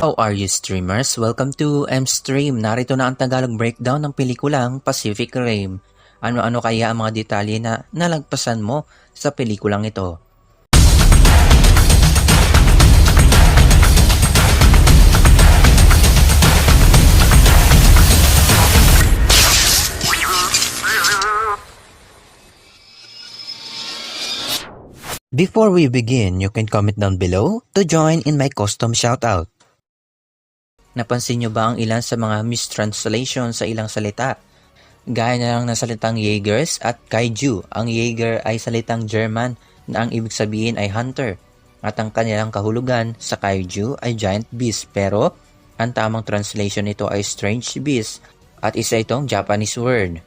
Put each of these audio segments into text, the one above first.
How are you streamers? Welcome to M-Stream. Narito na ang Tagalog breakdown ng pelikulang Pacific Rim. Ano-ano kaya ang mga detalye na nalagpasan mo sa pelikulang ito? Before we begin, you can comment down below to join in my custom shoutout. Napansin nyo ba ang ilan sa mga mistranslation sa ilang salita? Gaya na lang ng salitang Jaegers at Kaiju. Ang Jaeger ay salitang German na ang ibig sabihin ay hunter. At ang kanilang kahulugan sa Kaiju ay giant beast. Pero ang tamang translation nito ay strange beast at isa itong Japanese word.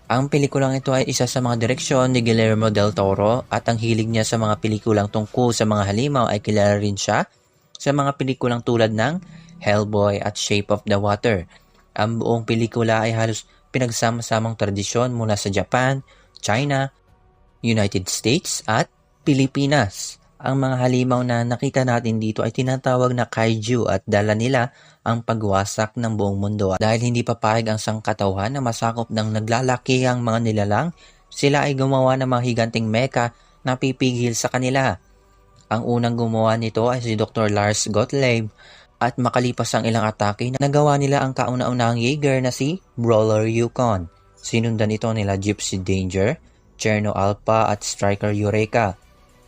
Ang pelikulang ito ay isa sa mga direksyon ni Guillermo del Toro at ang hilig niya sa mga pelikulang tungkol sa mga halimaw ay kilala rin siya sa mga pelikulang tulad ng Hellboy at Shape of the Water. Ang buong pelikula ay halos pinagsama-samang tradisyon mula sa Japan, China, United States at Pilipinas. Ang mga halimaw na nakita natin dito ay tinatawag na kaiju at dala nila ang pagwasak ng buong mundo. Dahil hindi papayag ang sangkatauhan na masakop ng naglalakihang mga nilalang, sila ay gumawa ng mga higanting mecha na pipigil sa kanila. Ang unang gumawa nito ay si Dr. Lars Gottlieb at makalipas ang ilang atake, nagawa nila ang kauna-unahang Jaeger na si Brawler Yukon. Sinundan ito nila Gypsy Danger, Cherno Alpha at Striker Eureka.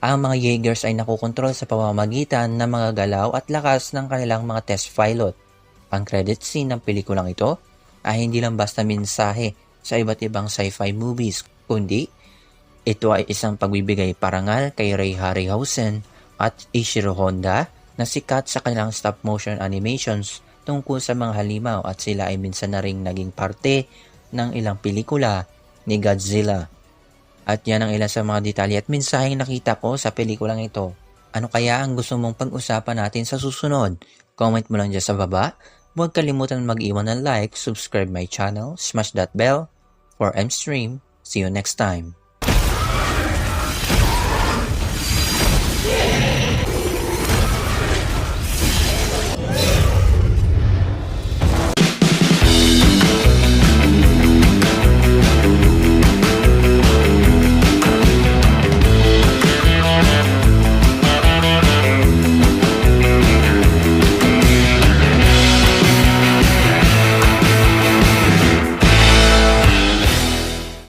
Ang mga Jaegers ay nakokontrol sa pamamagitan ng mga galaw at lakas ng kanilang mga test pilot. Ang credit scene ng pelikulang ito ay hindi lang basta mensahe sa iba't ibang sci-fi movies, kundi ito ay isang pagbibigay parangal kay Ray Harryhausen at Ishiro Honda na sikat sa kanilang stop-motion animations tungkol sa mga halimaw at sila ay minsan na ring naging parte ng ilang pelikula ni Godzilla. At yan ang ilan sa mga detalye at mensaheng nakita ko sa pelikulang ito. Ano kaya ang gusto mong pag-usapan natin sa susunod? Comment mo lang dyan sa baba. Huwag kalimutan mag-iwan ng like, subscribe my channel, smash that bell. For M-Stream, see you next time.